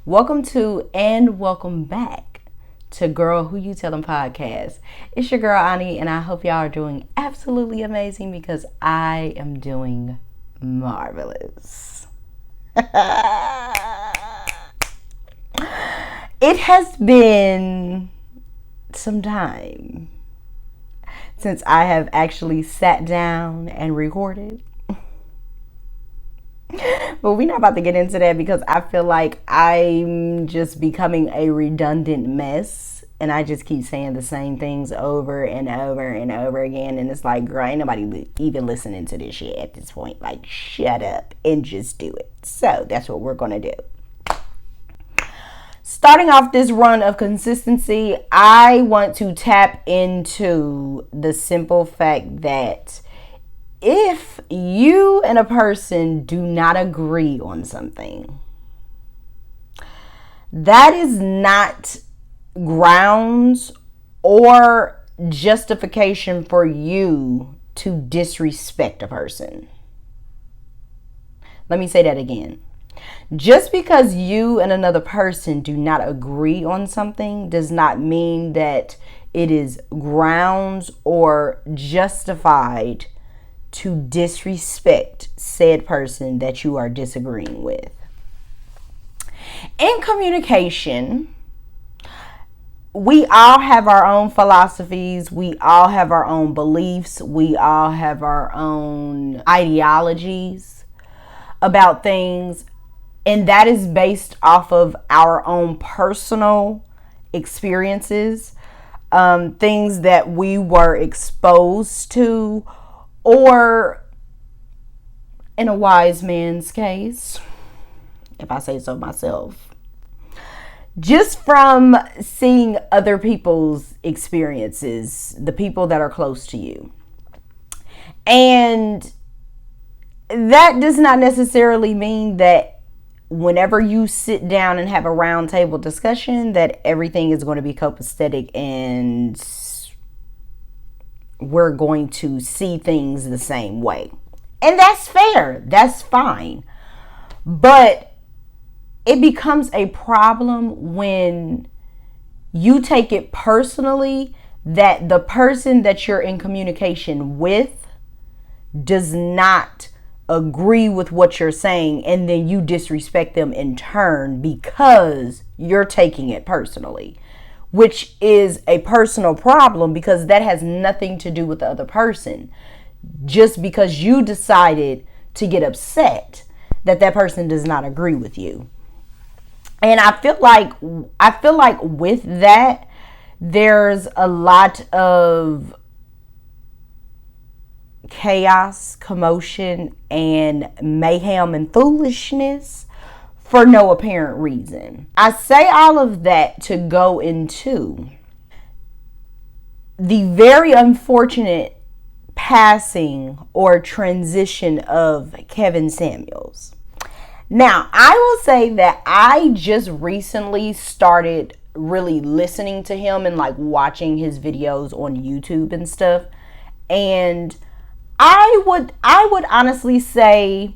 Welcome to and welcome back to Girl Who You Tellin podcast. It's your girl Ani, and I hope y'all are doing absolutely amazing because I am doing marvelous. It has been some time since I have actually sat down and recorded. But we're not about to get into that because I feel like I'm just becoming a redundant mess. And I just keep saying the same things over and over and over again. And it's like, girl, ain't nobody even listening to this shit at this point. Like, shut up and just do it. So that's what we're going to do. Starting off this run of consistency, I want to tap into the simple fact that if you and a person do not agree on something, that is not grounds or justification for you to disrespect a person. Let me say that again. Just because you and another person do not agree on something does not mean that it is grounds or justified to disrespect said person that you are disagreeing with. In communication, we all have our own philosophies, we all have our own beliefs, we all have our own ideologies about things, and that is based off of our own personal experiences, things that we were exposed to, or in a wise man's case, if I say so myself, just from seeing other people's experiences, the people that are close to you. And that does not necessarily mean that whenever you sit down and have a round table discussion that everything is going to be copacetic and we're going to see things the same way. And that's fair. That's fine. But it becomes a problem when you take it personally that the person that you're in communication with does not agree with what you're saying, and then you disrespect them in turn because you're taking it personally, which is a personal problem because that has nothing to do with the other person. Just because you decided to get upset that person does not agree with you. And I feel like with that, there's a lot of chaos, commotion, and mayhem and foolishness for no apparent reason. I say all of that to go into the very unfortunate passing or transition of Kevin Samuels. Now, I will say that I just recently started really listening to him and like watching his videos on YouTube and stuff. And I would honestly say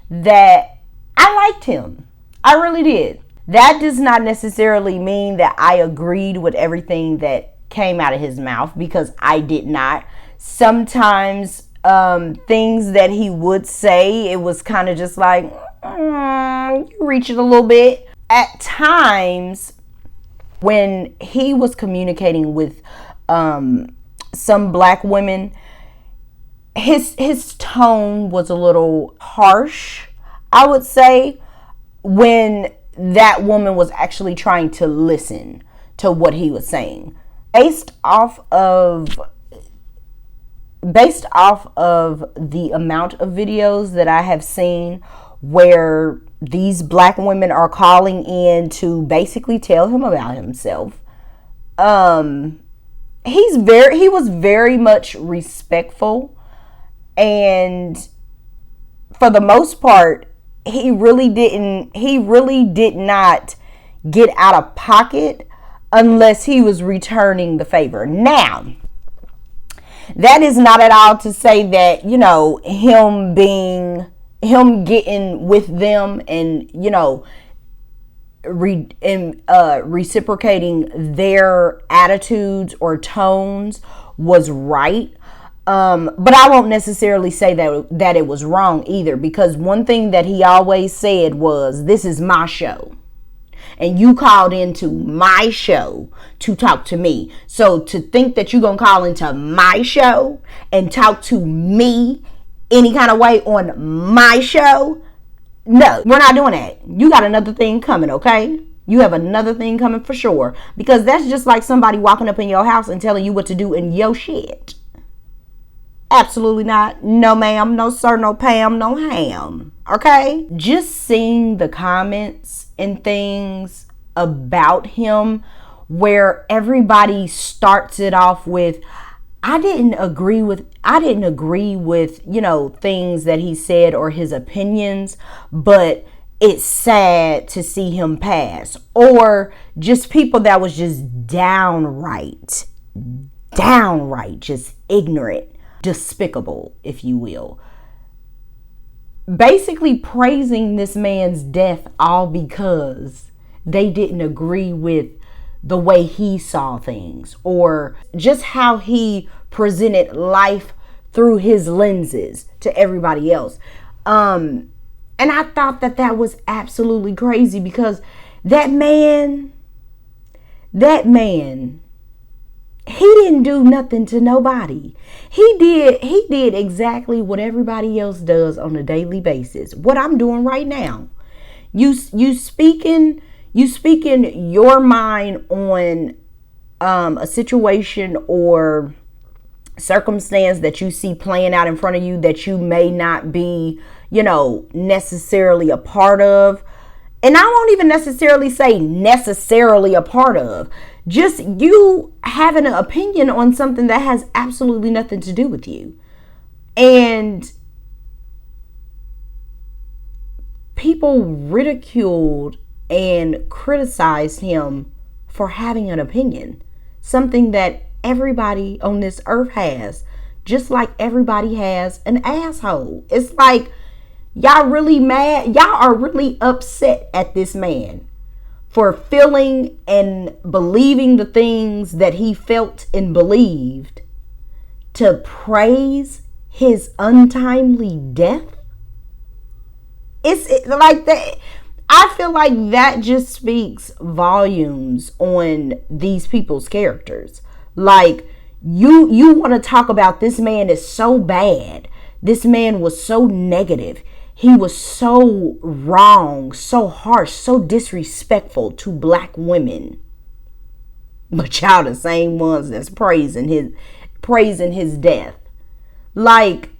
that I liked him. I really did. That does not necessarily mean that I agreed with everything that came out of his mouth, because I did not. Sometimes things that he would say, it was kind of just like, you reach it a little bit. At times when he was communicating with some black women, his tone was a little harsh, I would say, when that woman was actually trying to listen to what he was saying. Based off of the amount of videos that I have seen where these black women are calling in to basically tell him about himself, he was very much respectful, and for the most part he really did not get out of pocket unless he was returning the favor. Now, that is not at all to say that, him getting with them and, reciprocating their attitudes or tones was right. But I won't necessarily say that it was wrong either, because one thing that he always said was, this is my show. And you called into my show to talk to me. So to think that you're going to call into my show and talk to me any kind of way on my show, no, we're not doing that. You got another thing coming, okay? You have another thing coming for sure. Because that's just like somebody walking up in your house and telling you what to do in your shit. Absolutely not. No ma'am, no sir, no Pam, no ham. Okay? Just seeing the comments and things about him where everybody starts it off with, I didn't agree with, you know, things that he said or his opinions, but it's sad to see him pass. Or just people that was just downright just ignorant, despicable, if you will. Basically praising this man's death all because they didn't agree with the way he saw things or just how he presented life through his lenses to everybody else. And I thought that was absolutely crazy, because that man, he didn't do nothing to nobody. He did exactly what everybody else does on a daily basis. What I'm doing right now. You speaking your mind on a situation or circumstance that you see playing out in front of you that you may not be, you know, necessarily a part of. And I won't even necessarily say necessarily a part of. Just you having an opinion on something that has absolutely nothing to do with you. And people ridiculed and criticized him for having an opinion. Something that everybody on this earth has. Just like everybody has an asshole. It's like, y'all really mad? Y'all are really upset at this man for feeling and believing the things that he felt and believed, to praise his untimely death. It's like that. I feel like that just speaks volumes on these people's characters. Like, you want to talk about this man is so bad. This man was so negative. He was so wrong, so harsh, so disrespectful to black women. But y'all the same ones that's praising his death. Like,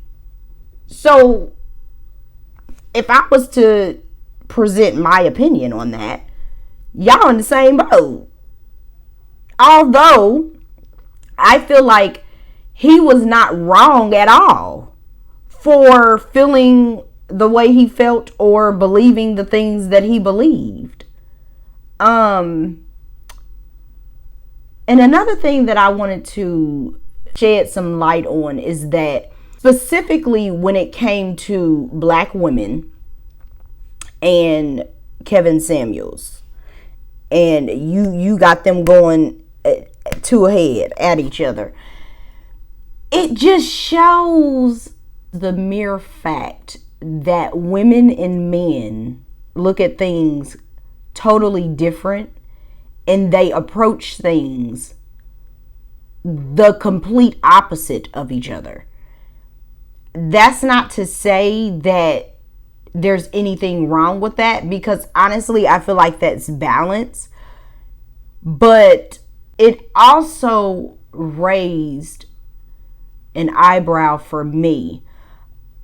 so if I was to present my opinion on that, y'all in the same boat. Although I feel like he was not wrong at all for feeling the way he felt or believing the things that he believed. And another thing that I wanted to shed some light on is that specifically when it came to black women and Kevin Samuels, and you got them going to a head at each other, it just shows the mere fact that women and men look at things totally different, and they approach things the complete opposite of each other. That's not to say that there's anything wrong with that, because honestly, I feel like that's balance. But it also raised an eyebrow for me,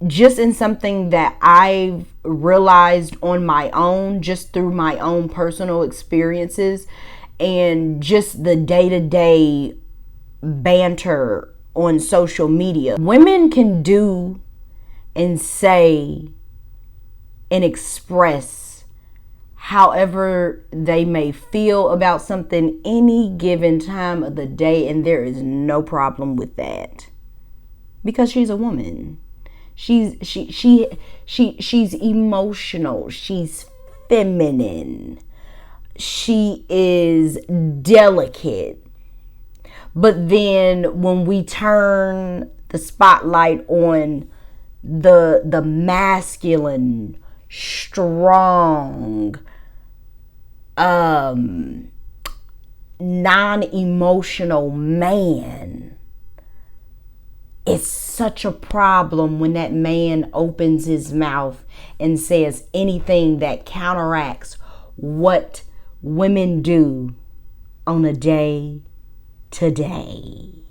just in something that I've realized on my own, just through my own personal experiences and just the day-to-day banter on social media. Women can do and say and express however they may feel about something any given time of the day, and there is no problem with that, because she's a woman. She's emotional. She's feminine. she is delicate. But then when we turn the spotlight on the masculine, strong, non-emotional man, it's such a problem when that man opens his mouth and says anything that counteracts what women do on a day to day.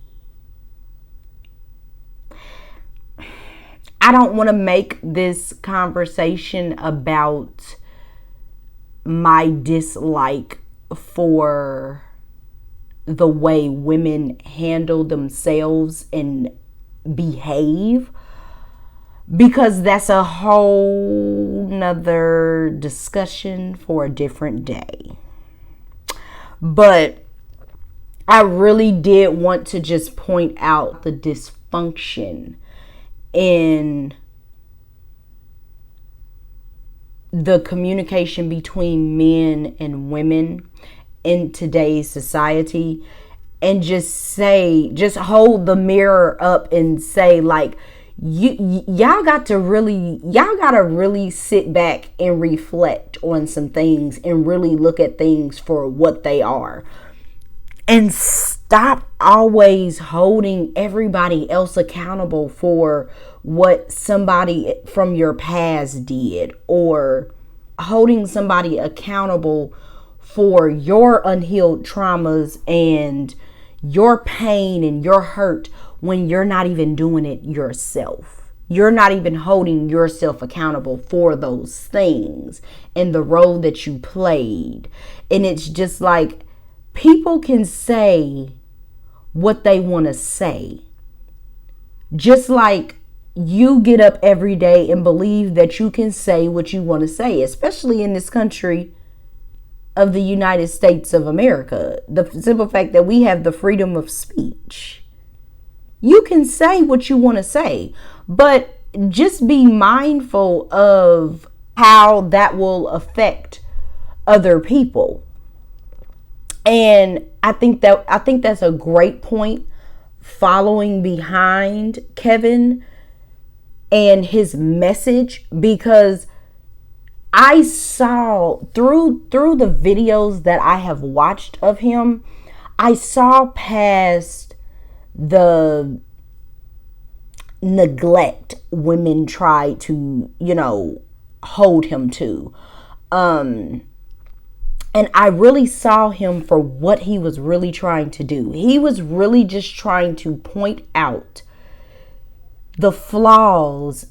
I don't want to make this conversation about my dislike for the way women handle themselves and behave, because that's a whole nother discussion for a different day. But I really did want to just point out the dysfunction in the communication between men and women in today's society, and just hold the mirror up and say, like, y'all got to really sit back and reflect on some things and really look at things for what they are, and stop always holding everybody else accountable for what somebody from your past did, or holding somebody accountable for your unhealed traumas and your pain and your hurt when you're not even doing it yourself. You're not even holding yourself accountable for those things and the role that you played. And it's just like, people can say what they want to say. Just like you get up every day and believe that you can say what you want to say, especially in this country of the United States of America. The simple fact that we have the freedom of speech. You can say what you want to say, but just be mindful of how that will affect other people. And I think that's a great point, following behind Kevin and his message, because I saw through the videos that I have watched of him, I saw past the neglect women try to, hold him to. And I really saw him for what he was really trying to do. He was really just trying to point out the flaws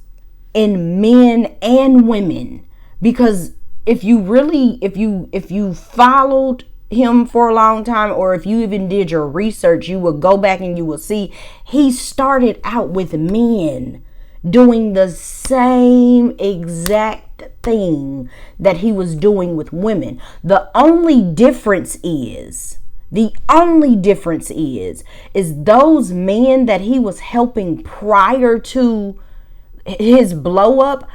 in men and women. Because if you followed him for a long time, or if you even did your research, you will go back and you will see he started out with men doing the same exact thing that he was doing with women. The only difference is those men that he was helping prior to his blow up,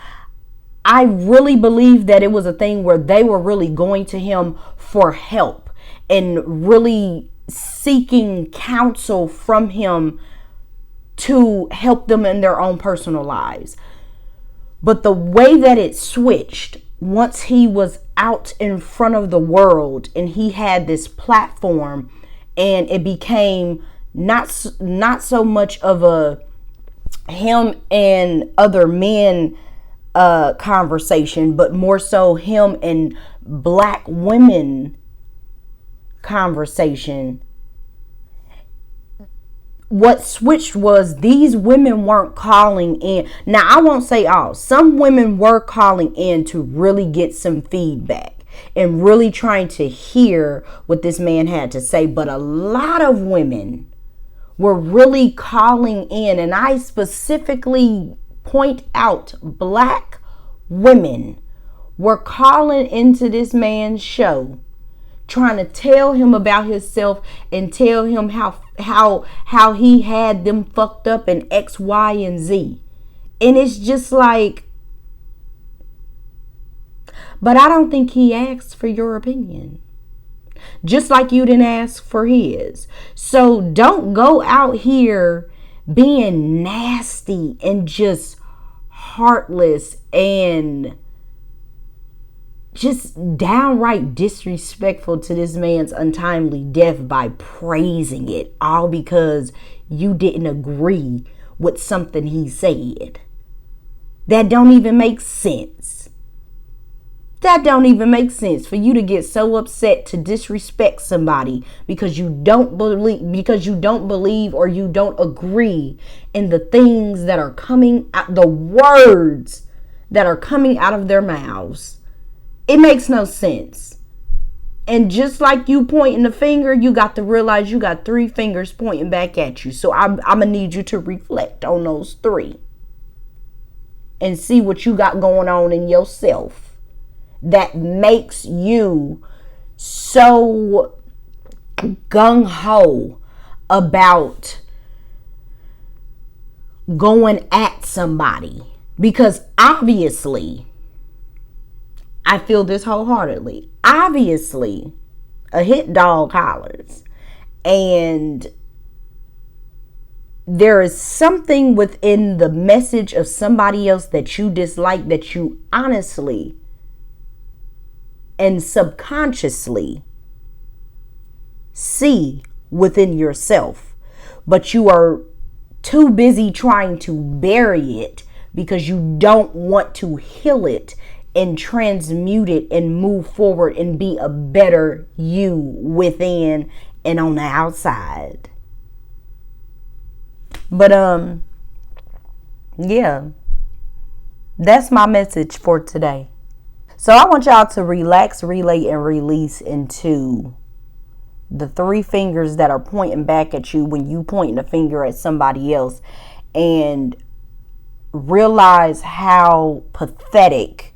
I really believe that it was a thing where they were really going to him for help and really seeking counsel from him to help them in their own personal lives. But the way that it switched once he was out in front of the world and he had this platform, and it became not so much of a him and other men conversation, but more so him and black women conversation. What switched was these women weren't calling in. Now, I won't say all. Some women were calling in to really get some feedback and really trying to hear what this man had to say. But a lot of women were really calling in, and I specifically point out black women were calling into this man's show, trying to tell him about himself and tell him how he had them fucked up in X, Y, and Z. And it's just like, but I don't think he asked for your opinion. just like you didn't ask for his. So don't go out here being nasty and just heartless and just downright disrespectful to this man's untimely death by praising it, all because you didn't agree with something he said. That don't even make sense. That don't even make sense for you to get so upset to disrespect somebody because you don't believe or you don't agree in the things that are coming out, the words that are coming out of their mouths. It makes no sense. And just like you pointing the finger, you got to realize you got 3 fingers pointing back at you. So I'm going to need you to reflect on those 3 and see what you got going on in yourself that makes you so gung-ho about going at somebody. Because obviously, I feel this wholeheartedly. Obviously, a hit dog hollers. And there is something within the message of somebody else that you dislike, that you honestly and subconsciously see within yourself. But you are too busy trying to bury it because you don't want to heal it and transmute it and move forward and be a better you within and on the outside. But yeah, that's my message for today. So I want y'all to relax, relate, and release into the 3 fingers that are pointing back at you when you pointing a finger at somebody else, and realize how pathetic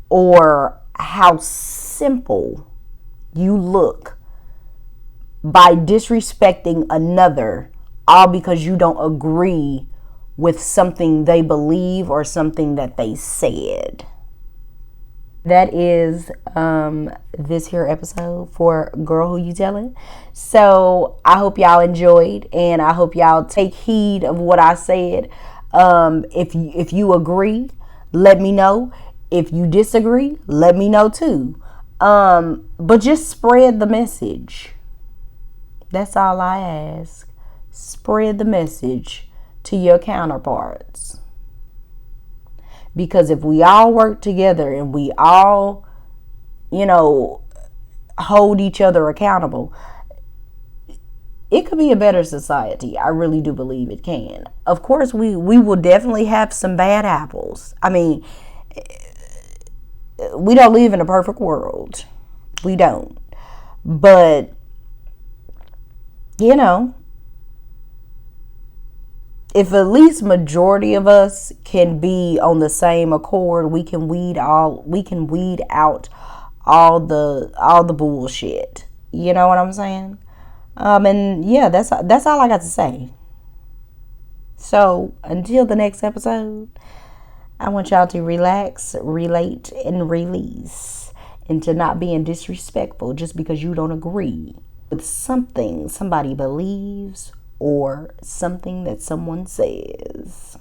or how simple you look by disrespecting another, all because you don't agree with something they believe or something that they said. That is this here episode for Girl Who You Tellin. So I hope y'all enjoyed, and I hope y'all take heed of what I said. If you agree, let me know. If you disagree, let me know too. But just spread the message. That's all I ask. Spread the message to your counterparts. Because if we all work together and we all, hold each other accountable, it could be a better society. I really do believe it can. Of course, we will definitely have some bad apples. I mean, we don't live in a perfect world. We don't. But, if at least majority of us can be on the same accord, we can weed out all the bullshit. You know what I'm saying? And yeah, that's all I got to say. So until the next episode, I want y'all to relax, relate, and release into not being disrespectful just because you don't agree with something somebody believes or something that someone says.